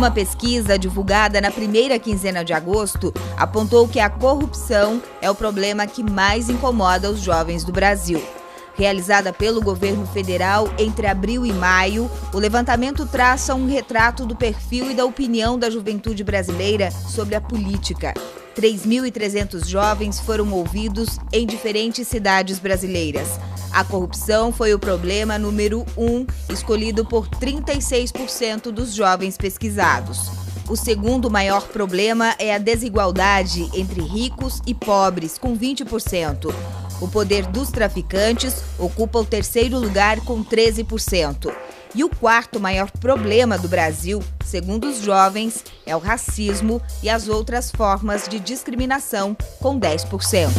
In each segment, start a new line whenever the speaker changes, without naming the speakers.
Uma pesquisa divulgada na primeira quinzena de agosto apontou que a corrupção é o problema que mais incomoda os jovens do Brasil. Realizada pelo governo federal entre abril e maio, o levantamento traça um retrato do perfil e da opinião da juventude brasileira sobre a política. 3.300 jovens foram ouvidos em diferentes cidades brasileiras. A corrupção foi o problema número 1, escolhido por 36% dos jovens pesquisados. O segundo maior problema é a desigualdade entre ricos e pobres, com 20%. O poder dos traficantes ocupa o terceiro lugar, com 13%. E o quarto maior problema do Brasil, segundo os jovens, é o racismo e as outras formas de discriminação, com 10%.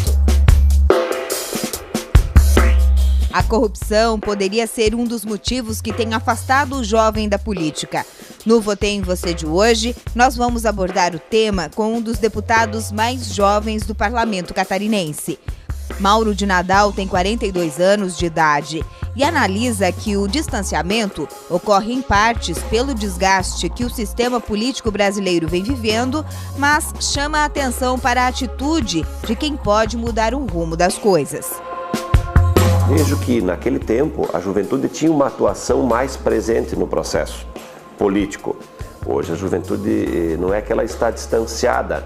A corrupção poderia ser um dos motivos que tem afastado o jovem da política. No Votei em Você de hoje, nós vamos abordar o tema com um dos deputados mais jovens do Parlamento catarinense. Mauro de Nadal tem 42 anos de idade e analisa que o distanciamento ocorre em partes pelo desgaste que o sistema político brasileiro vem vivendo, mas chama a atenção para a atitude de quem pode mudar o rumo das coisas.
Vejo que, naquele tempo, a juventude tinha uma atuação mais presente no processo político. Hoje a juventude não é que ela está distanciada,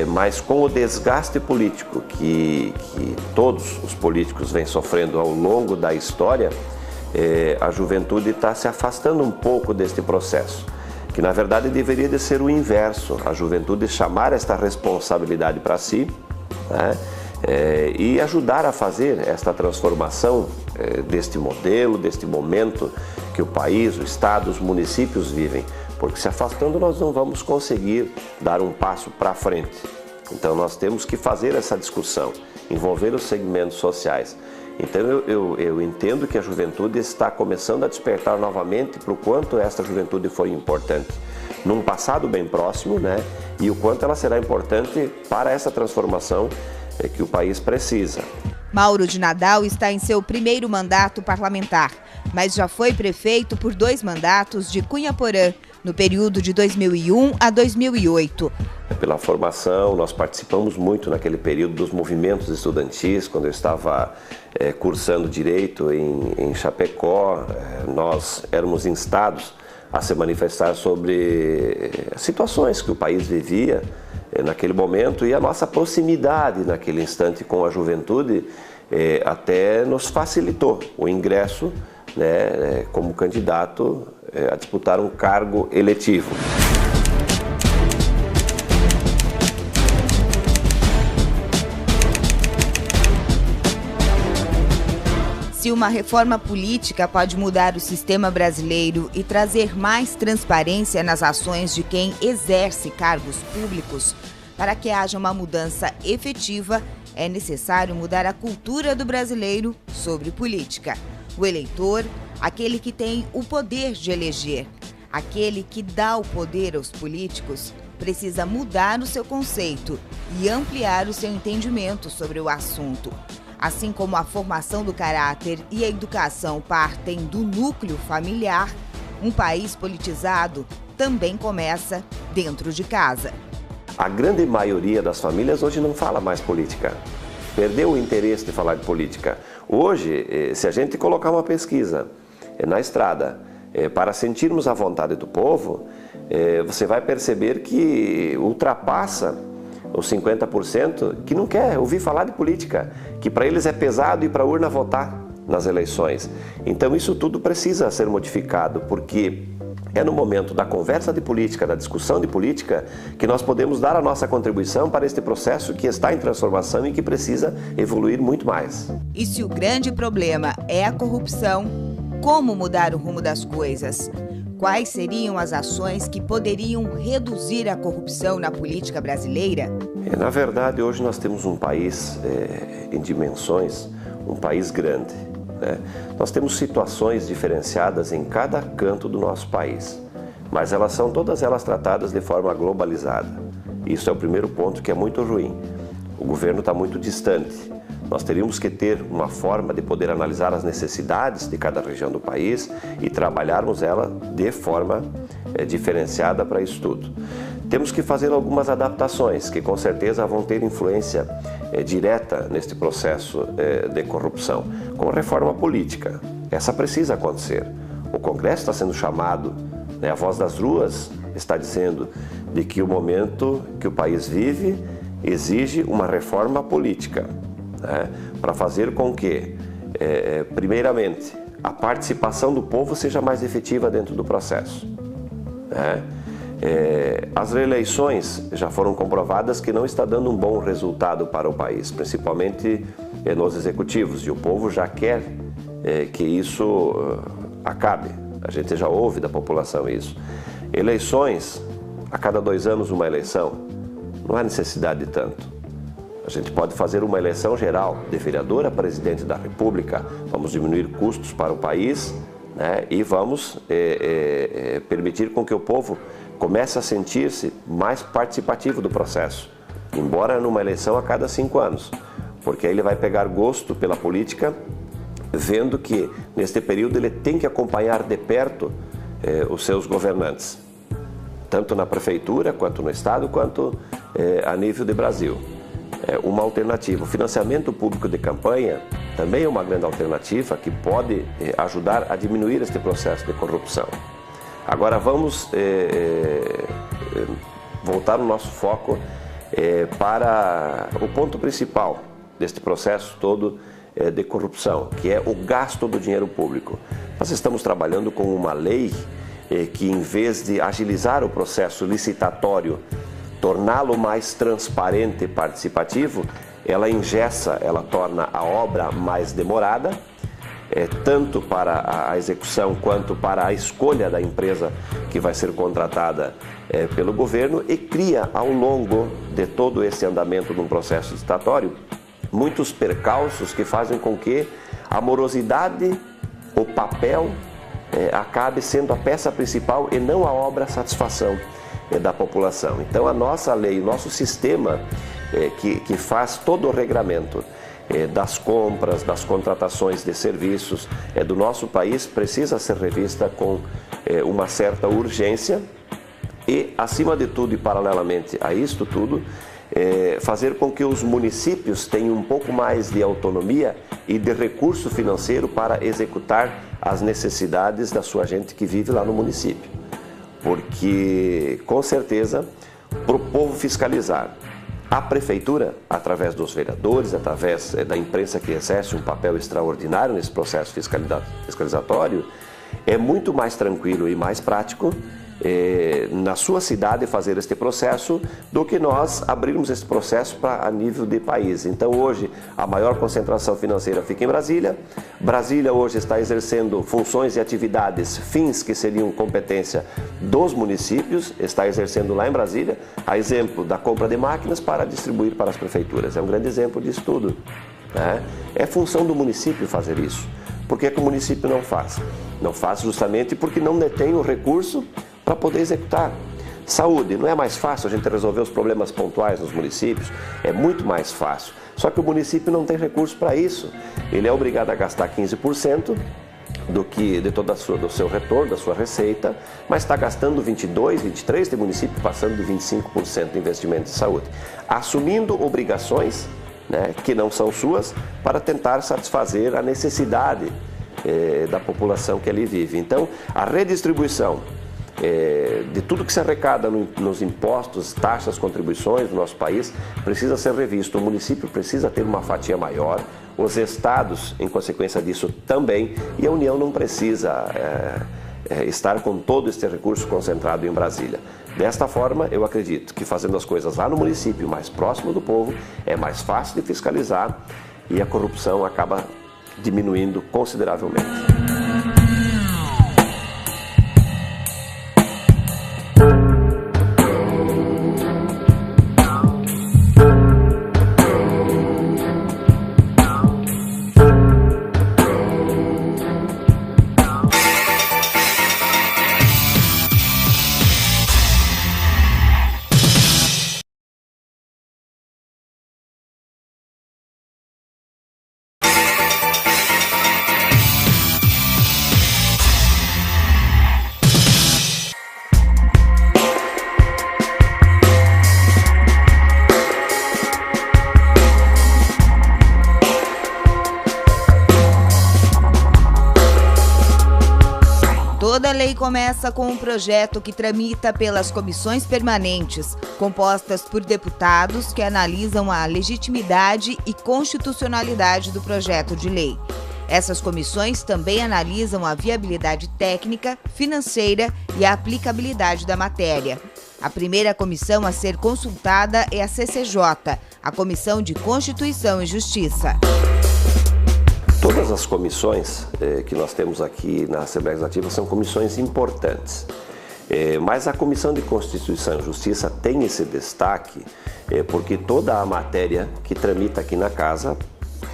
mas com o desgaste político que todos os políticos vêm sofrendo ao longo da história, a juventude está se afastando um pouco deste processo, que na verdade deveria de ser o inverso, a juventude chamar esta responsabilidade para si, né? E ajudar a fazer esta transformação deste modelo, deste momento que o país, o Estado, os municípios vivem, porque se afastando nós não vamos conseguir dar um passo para frente. Então nós temos que fazer essa discussão, envolver os segmentos sociais. Então eu entendo que a juventude está começando a despertar novamente para o quanto esta juventude foi importante num passado bem próximo, né? E o quanto ela será importante para essa transformação que o país precisa.
Mauro de Nadal está em seu primeiro mandato parlamentar, mas já foi prefeito por 2 mandatos de Cunha Porã, no período de 2001 a 2008.
Pela formação, nós participamos muito naquele período dos movimentos estudantis, quando eu estava cursando Direito em Chapecó, nós éramos instados a se manifestar sobre situações que o país vivia naquele momento, e a nossa proximidade naquele instante com a juventude até nos facilitou o ingresso, né, como candidato a disputar um cargo eletivo.
Se uma reforma política pode mudar o sistema brasileiro e trazer mais transparência nas ações de quem exerce cargos públicos, para que haja uma mudança efetiva, é necessário mudar a cultura do brasileiro sobre política. O eleitor, aquele que tem o poder de eleger, aquele que dá o poder aos políticos, precisa mudar o seu conceito e ampliar o seu entendimento sobre o assunto. Assim como a formação do caráter e a educação partem do núcleo familiar, um país politizado também começa dentro de casa.
A grande maioria das famílias hoje não fala mais política, perdeu o interesse de falar de política. Hoje, se a gente colocar uma pesquisa na estrada para sentirmos a vontade do povo, você vai perceber que ultrapassa os 50% que não quer ouvir falar de política, que para eles é pesado ir para a urna votar nas eleições. Então isso tudo precisa ser modificado, porque é no momento da conversa de política, da discussão de política, que nós podemos dar a nossa contribuição para este processo que está em transformação e que precisa evoluir muito mais.
E se o grande problema é a corrupção, como mudar o rumo das coisas? Quais seriam as ações que poderiam reduzir a corrupção na política brasileira?
Na verdade, hoje nós temos um país em dimensões, um país grande, né? Nós temos situações diferenciadas em cada canto do nosso país, mas elas são todas elas tratadas de forma globalizada. Isso é o primeiro ponto que é muito ruim. O governo está muito distante. Nós teríamos que ter uma forma de poder analisar as necessidades de cada região do país e trabalharmos ela de forma diferenciada para isso tudo. Temos que fazer algumas adaptações que com certeza vão ter influência direta neste processo de corrupção, como a reforma política. Essa precisa acontecer. O Congresso está sendo chamado, a voz das ruas está dizendo de que o momento que o país vive exige uma reforma política, para fazer com que, primeiramente, a participação do povo seja mais efetiva dentro do processo. As reeleições já foram comprovadas que não está dando um bom resultado para o país, principalmente nos executivos, e o povo já quer que isso acabe. A gente já ouve da população isso. Eleições, a cada 2 anos uma eleição, não há necessidade de tanto. A gente pode fazer uma eleição geral de vereador a presidente da República, vamos diminuir custos para o país, e vamos permitir com que o povo comece a sentir-se mais participativo do processo, embora numa eleição a cada 5 anos, porque aí ele vai pegar gosto pela política, vendo que neste período ele tem que acompanhar de perto os seus governantes, tanto na prefeitura, quanto no estado, quanto a nível de Brasil. Uma alternativa. O financiamento público de campanha também é uma grande alternativa que pode ajudar a diminuir este processo de corrupção. Agora vamos voltar o nosso foco para o ponto principal deste processo todo de corrupção, que é o gasto do dinheiro público. Nós estamos trabalhando com uma lei que, em vez de agilizar o processo licitatório, torná-lo mais transparente e participativo, ela engessa, ela torna a obra mais demorada, tanto para a execução quanto para a escolha da empresa que vai ser contratada pelo governo, e cria, ao longo de todo esse andamento de um processo licitatório, muitos percalços que fazem com que a morosidade, o papel, acabe sendo a peça principal e não a obra satisfação da população. Então a nossa lei, o nosso sistema que faz todo o regramento das compras, das contratações de serviços do nosso país precisa ser revista com uma certa urgência e, acima de tudo e paralelamente a isto tudo, fazer com que os municípios tenham um pouco mais de autonomia e de recurso financeiro para executar as necessidades da sua gente que vive lá no município. Porque, com certeza, para o povo fiscalizar, a prefeitura, através dos vereadores, através da imprensa que exerce um papel extraordinário nesse processo fiscalizatório, é muito mais tranquilo e mais prático na sua cidade fazer este processo do que nós abrirmos esse processo a nível de país. Então hoje a maior concentração financeira fica em Brasília. Brasília hoje está exercendo funções e atividades, fins que seriam competência dos municípios, está exercendo lá em Brasília, a exemplo da compra de máquinas para distribuir para as prefeituras. É um grande exemplo disso tudo. É função do município fazer isso. Por que o município não faz? Não faz justamente porque não detém o recurso para poder executar. Saúde, não é mais fácil a gente resolver os problemas pontuais nos municípios? É muito mais fácil. Só que o município não tem recurso para isso. Ele é obrigado a gastar 15% de todo do seu retorno, da sua receita, mas está gastando 22%, 23%, tem município passando de 25% de investimento em saúde, assumindo obrigações que não são suas para tentar satisfazer a necessidade da população que ali vive. Então, a redistribuição de tudo que se arrecada nos impostos, taxas, contribuições do nosso país precisa ser revisto. O município precisa ter uma fatia maior, os estados, em consequência disso, também, e a União não precisa estar com todo este recurso concentrado em Brasília. Desta forma, eu acredito que fazendo as coisas lá no município, mais próximo do povo, é mais fácil de fiscalizar e a corrupção acaba diminuindo consideravelmente.
Toda lei começa com um projeto que tramita pelas comissões permanentes, compostas por deputados que analisam a legitimidade e constitucionalidade do projeto de lei. Essas comissões também analisam a viabilidade técnica, financeira e a aplicabilidade da matéria. A primeira comissão a ser consultada é a CCJ, a Comissão de Constituição e Justiça.
Todas as comissões que nós temos aqui na Assembleia Legislativa são comissões importantes, mas a Comissão de Constituição e Justiça tem esse destaque porque toda a matéria que tramita aqui na Casa,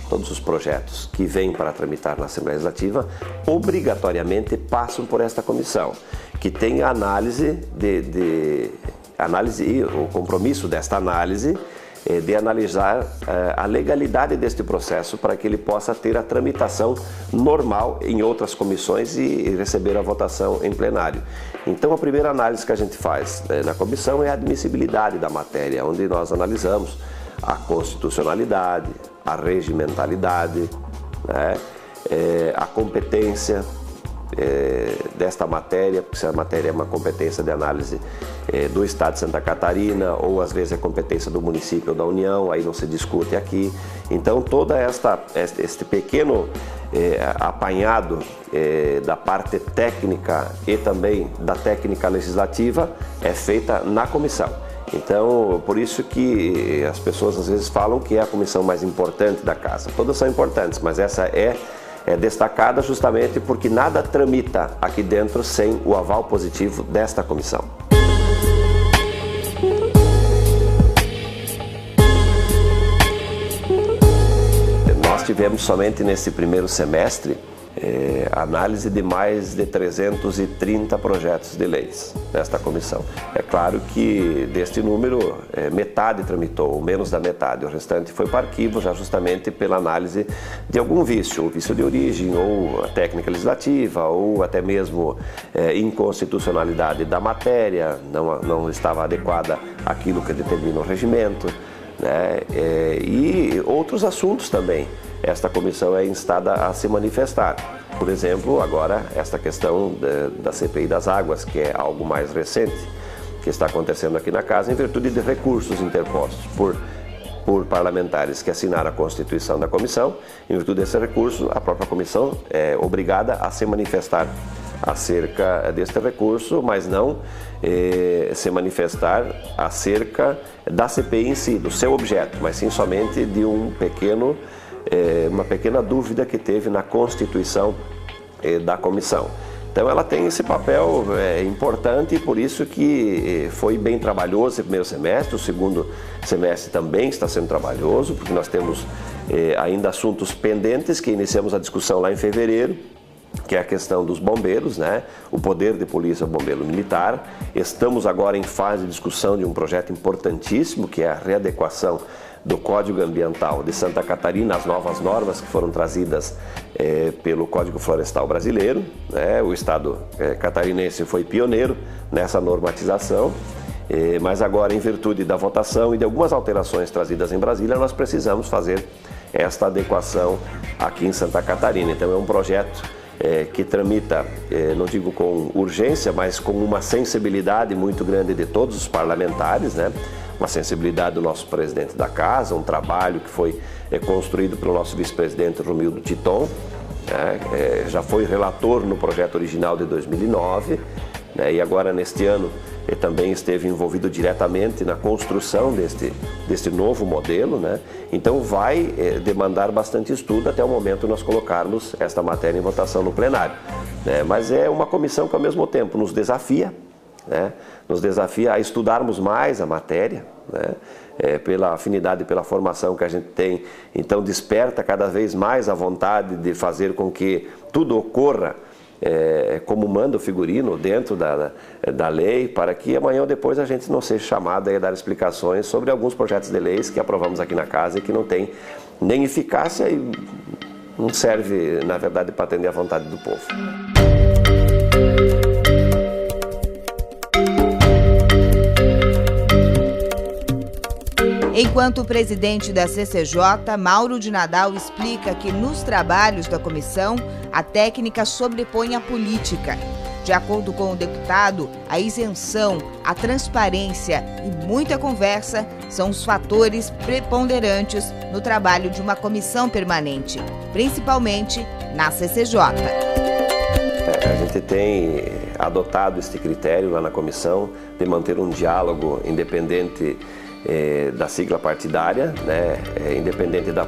todos os projetos que vêm para tramitar na Assembleia Legislativa, obrigatoriamente passam por esta comissão, que tem a análise e o compromisso desta análise de analisar a legalidade deste processo para que ele possa ter a tramitação normal em outras comissões e receber a votação em plenário. Então, a primeira análise que a gente faz na comissão é a admissibilidade da matéria, onde nós analisamos a constitucionalidade, a regimentalidade, né, a competência desta matéria, porque se a matéria é uma competência de análise do Estado de Santa Catarina ou às vezes é competência do município ou da União, aí não se discute aqui. Então toda este pequeno apanhado da parte técnica e também da técnica legislativa é feita na comissão. Então, por isso que as pessoas às vezes falam que é a comissão mais importante da Casa. Todas são importantes, mas essa é destacada justamente porque nada tramita aqui dentro sem o aval positivo desta comissão. Nós tivemos somente nesse primeiro semestre análise de mais de 330 projetos de leis nesta comissão. É claro que deste número, metade tramitou, ou menos da metade, o restante foi para arquivo já justamente pela análise de algum vício, ou vício de origem, ou a técnica legislativa, ou até mesmo inconstitucionalidade da matéria, não estava adequada àquilo que determina o regimento, né? E outros assuntos também. Esta comissão é instada a se manifestar. Por exemplo, agora, esta questão da CPI das águas, que é algo mais recente, que está acontecendo aqui na Casa, em virtude de recursos interpostos por parlamentares que assinaram a Constituição da comissão. Em virtude desse recurso, a própria comissão é obrigada a se manifestar acerca deste recurso, mas não se manifestar acerca da CPI em si, do seu objeto, mas sim somente de uma pequena dúvida que teve na constituição da comissão. Então ela tem esse papel importante e por isso que foi bem trabalhoso esse primeiro semestre. O segundo semestre também está sendo trabalhoso, porque nós temos ainda assuntos pendentes que iniciamos a discussão lá em fevereiro, que é a questão dos bombeiros, né? O poder de polícia bombeiro militar. Estamos agora em fase de discussão de um projeto importantíssimo, que é a readequação do Código Ambiental de Santa Catarina, as novas normas que foram trazidas pelo Código Florestal Brasileiro, né? O Estado catarinense foi pioneiro nessa normatização, mas agora, em virtude da votação e de algumas alterações trazidas em Brasília, nós precisamos fazer esta adequação aqui em Santa Catarina. Então é um projeto que tramita, não digo com urgência, mas com uma sensibilidade muito grande de todos os parlamentares, né? Uma sensibilidade do nosso presidente da Casa, um trabalho que foi construído pelo nosso vice-presidente Romildo Titon, né? Já foi relator no projeto original de 2009, né? E agora neste ano ele também esteve envolvido diretamente na construção deste novo modelo, né? Então vai demandar bastante estudo até o momento nós colocarmos esta matéria em votação no plenário, né? Mas é uma comissão que ao mesmo tempo nos desafia, né? Nos desafia a estudarmos mais a matéria, né? Pela afinidade, pela formação que a gente tem, então desperta cada vez mais a vontade de fazer com que tudo ocorra como manda o figurino dentro da lei, para que amanhã ou depois a gente não seja chamado a dar explicações sobre alguns projetos de leis que aprovamos aqui na Casa e que não tem nem eficácia e não serve, na verdade, para atender à vontade do povo.
Enquanto o presidente da CCJ, Mauro de Nadal, explica que nos trabalhos da comissão, a técnica sobrepõe a política. De acordo com o deputado, a isenção, a transparência e muita conversa são os fatores preponderantes no trabalho de uma comissão permanente, principalmente na CCJ.
A gente tem adotado este critério lá na comissão de manter um diálogo independente da sigla partidária, né? Independente da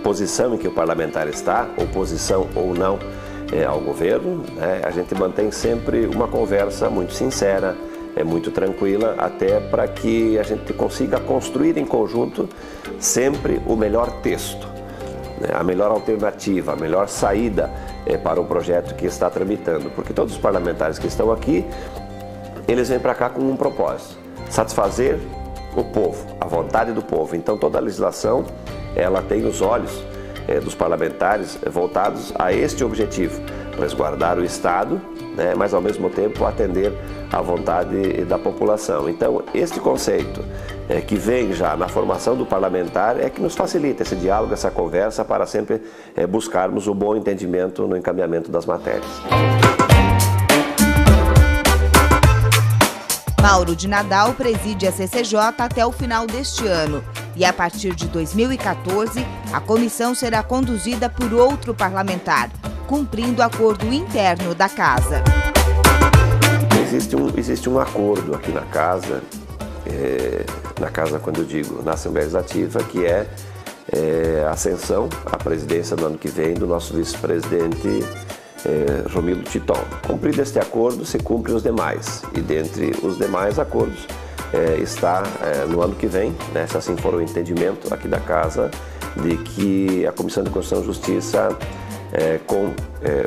posição em que o parlamentar está, oposição ou não ao governo, né? A gente mantém sempre uma conversa muito sincera, muito tranquila, até para que a gente consiga construir em conjunto sempre o melhor texto, né? A melhor alternativa, a melhor saída para o projeto que está tramitando, porque todos os parlamentares que estão aqui, eles vêm para cá com um propósito: satisfazer o povo, a vontade do povo. Então toda a legislação, ela tem os olhos dos parlamentares voltados a este objetivo: resguardar o Estado, né, mas ao mesmo tempo atender à vontade da população. Então este conceito que vem já na formação do parlamentar é que nos facilita esse diálogo, essa conversa, para sempre buscarmos o bom entendimento no encaminhamento das matérias.
Mauro de Nadal preside a CCJ até o final deste ano e, a partir de 2014, a comissão será conduzida por outro parlamentar, cumprindo acordo interno da Casa.
Existe um acordo aqui na Casa, quando eu digo na Assembleia Legislativa, que é a ascensão à presidência no ano que vem do nosso vice-presidente Romildo Titon. Cumprido este acordo, se cumprem os demais, e dentre os demais acordos está no ano que vem, né, se assim for o entendimento aqui da Casa, de que a Comissão de Constituição e Justiça, com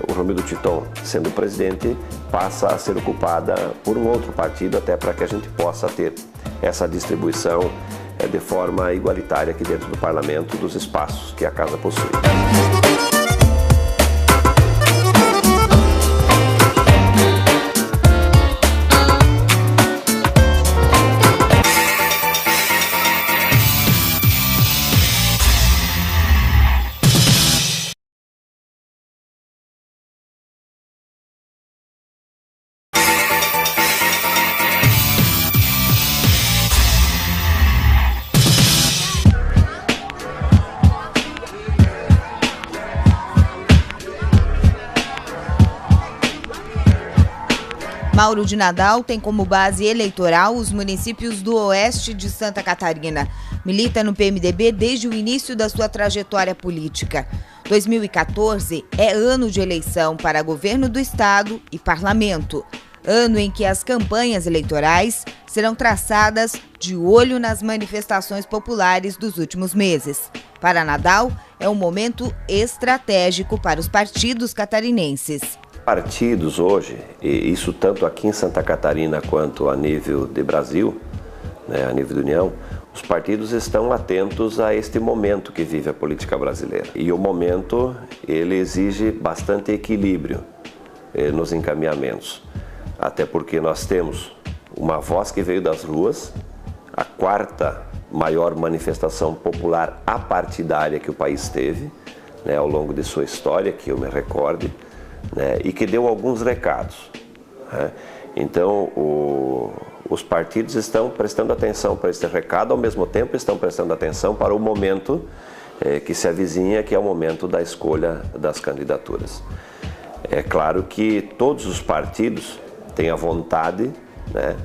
o Romildo Titon sendo presidente, passa a ser ocupada por um outro partido, até para que a gente possa ter essa distribuição de forma igualitária aqui dentro do Parlamento dos espaços que a Casa possui.
Mauro de Nadal tem como base eleitoral os municípios do oeste de Santa Catarina. Milita no PMDB desde o início da sua trajetória política. 2014 é ano de eleição para governo do estado e parlamento. Ano em que as campanhas eleitorais serão traçadas de olho nas manifestações populares dos últimos meses. Para Nadal, é um momento estratégico para os partidos catarinenses.
Partidos hoje, e isso tanto aqui em Santa Catarina quanto a nível de Brasil, né, a nível de União, os partidos estão atentos a este momento que vive a política brasileira. E o momento, ele exige bastante equilíbrio nos encaminhamentos. Até porque nós temos uma voz que veio das ruas, a quarta maior manifestação popular apartidária que o país teve, né, ao longo de sua história, que eu me recorde, né, e que deu alguns recados, né? Então os partidos estão prestando atenção para esse recado, ao mesmo tempo estão prestando atenção para o momento que se avizinha, que é o momento da escolha das candidaturas. É claro que todos os partidos têm a vontade, né,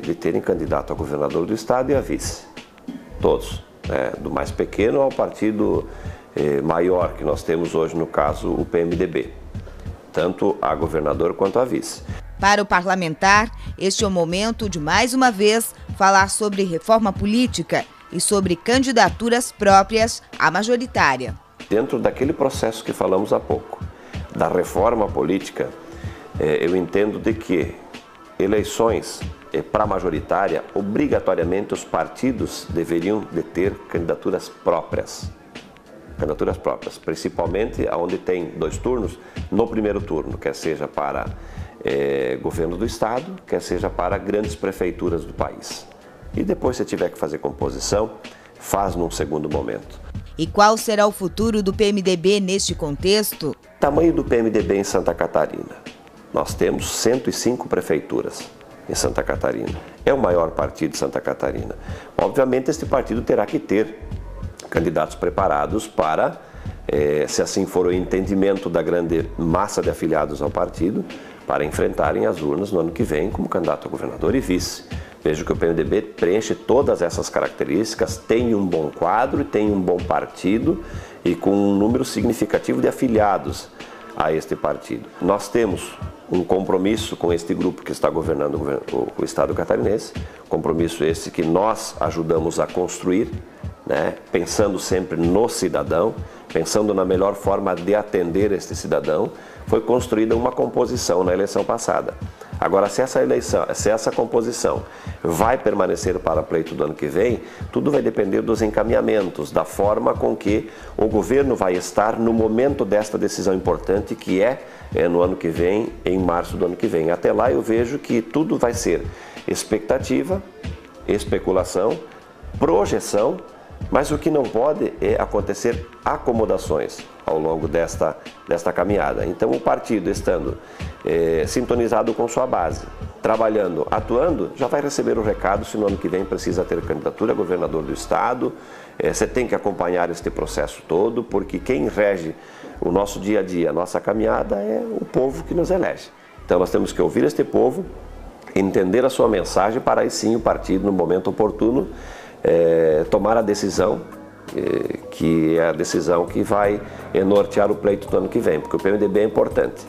de terem candidato a governador do estado e a vice. Todos, né, do mais pequeno ao partido maior que nós temos hoje, no caso o PMDB, tanto a governador quanto a vice.
Para o parlamentar, este é o momento de, mais uma vez, falar sobre reforma política e sobre candidaturas próprias à majoritária.
Dentro daquele processo que falamos há pouco, da reforma política, eu entendo de que eleições para majoritária, obrigatoriamente os partidos deveriam de ter candidaturas próprias, principalmente onde tem 2 turnos, no primeiro turno, quer seja para governo do estado, quer seja para grandes prefeituras do país. E depois, se tiver que fazer composição, faz num segundo momento.
E qual será o futuro do PMDB neste contexto?
Tamanho do PMDB em Santa Catarina. Nós temos 105 prefeituras em Santa Catarina. É o maior partido de Santa Catarina. Obviamente, este partido terá que ter candidatos preparados para, se assim for o entendimento da grande massa de afiliados ao partido, para enfrentarem as urnas no ano que vem como candidato a governador e vice. Vejo que o PMDB preenche todas essas características, tem um bom quadro, tem um bom partido e com um número significativo de afiliados a este partido. Nós temos um compromisso com este grupo que está governando o Estado catarinense, compromisso esse que nós ajudamos a construir, né? Pensando sempre no cidadão, pensando na melhor forma de atender este cidadão. Foi construída uma composição na eleição passada. Agora, se essa composição vai permanecer para o pleito do ano que vem, tudo vai depender dos encaminhamentos, da forma com que o governo vai estar no momento desta decisão importante, que é no ano que vem, em março do ano que vem. Até lá eu vejo que tudo vai ser expectativa, especulação, projeção, mas o que não pode é acontecer acomodações ao longo desta caminhada. Então, o partido estando sintonizado com sua base, trabalhando, atuando, já vai receber o recado se no ano que vem precisa ter candidatura a governador do Estado. Você tem que acompanhar este processo todo, porque quem rege o nosso dia a dia, a nossa caminhada, é o povo que nos elege. Então, nós temos que ouvir este povo, entender a sua mensagem, para aí sim o partido, no momento oportuno, tomar a decisão, que é a decisão que vai nortear o pleito do ano que vem, porque o PMDB é importante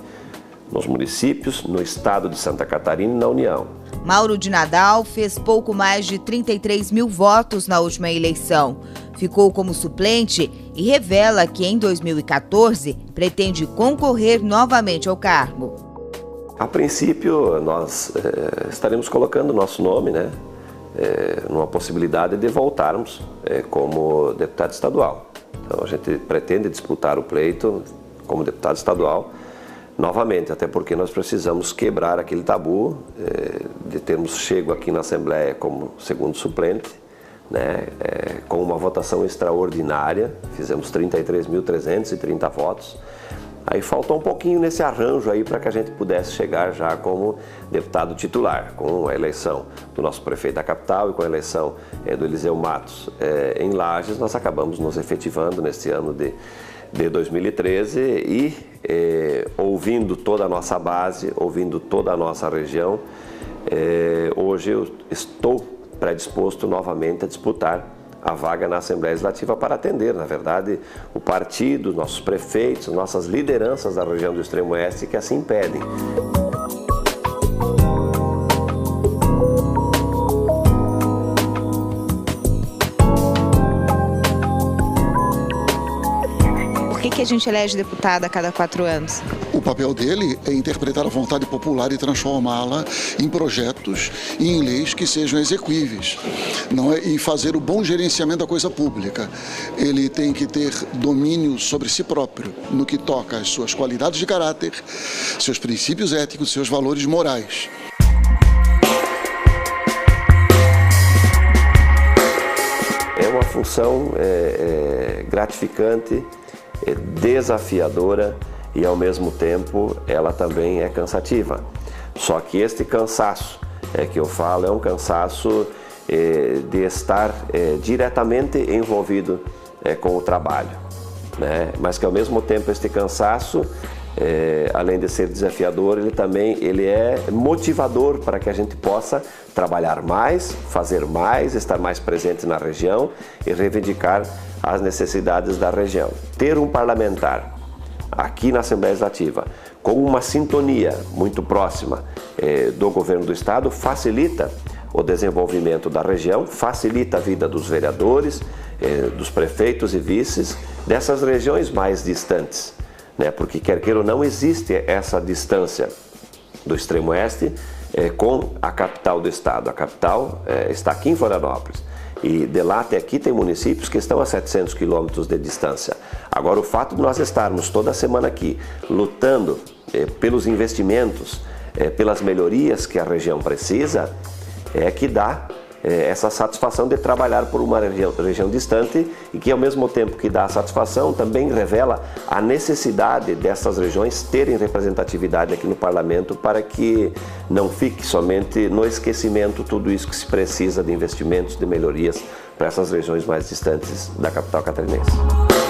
nos municípios, no estado de Santa Catarina e na União.
Mauro de Nadal fez pouco mais de 33 mil votos na última eleição. Ficou como suplente e revela que em 2014 pretende concorrer novamente ao cargo.
A princípio, nós estaremos colocando o nosso nome, né? Numa possibilidade de voltarmos como deputado estadual. Então a gente pretende disputar o pleito como deputado estadual novamente, até porque nós precisamos quebrar aquele tabu de termos chego aqui na Assembleia como segundo suplente, né, com uma votação extraordinária, fizemos 33.330 votos. Aí faltou um pouquinho nesse arranjo aí para que a gente pudesse chegar já como deputado titular, com a eleição do nosso prefeito da capital e com a eleição do Eliseu Matos em Lages. Nós acabamos nos efetivando neste ano de 2013 e ouvindo toda a nossa base, ouvindo toda a nossa região, hoje eu estou predisposto novamente a disputar a vaga na Assembleia Legislativa para atender, na verdade, o partido, nossos prefeitos, nossas lideranças da região do Extremo Oeste que assim pedem.
Por que a gente elege deputado a cada 4 anos?
O papel dele é interpretar a vontade popular e transformá-la em projetos e em leis que sejam exequíveis, não é? E fazer o bom gerenciamento da coisa pública. Ele tem que ter domínio sobre si próprio, no que toca às suas qualidades de caráter, seus princípios éticos, seus valores morais.
É uma função gratificante, desafiadora e ao mesmo tempo ela também é cansativa. Só que este cansaço que eu falo é um cansaço de estar diretamente envolvido com o trabalho, né? Mas que ao mesmo tempo este cansaço, além de ser desafiador, ele é motivador para que a gente possa trabalhar mais, fazer mais, estar mais presente na região e reivindicar as necessidades da região. Ter um parlamentar aqui na Assembleia Legislativa com uma sintonia muito próxima do governo do Estado facilita o desenvolvimento da região, facilita a vida dos vereadores, dos prefeitos e vices dessas regiões mais distantes, né? Porque quer queira ou não, existe essa distância do Extremo Oeste com a capital do Estado. A capital está aqui em Florianópolis. E de lá até aqui tem municípios que estão a 700 quilômetros de distância. Agora, o fato de nós estarmos toda semana aqui lutando pelos investimentos, pelas melhorias que a região precisa, que dá essa satisfação de trabalhar por uma região distante e que, ao mesmo tempo que dá satisfação, também revela a necessidade dessas regiões terem representatividade aqui no Parlamento para que não fique somente no esquecimento tudo isso que se precisa de investimentos, de melhorias para essas regiões mais distantes da capital catarinense.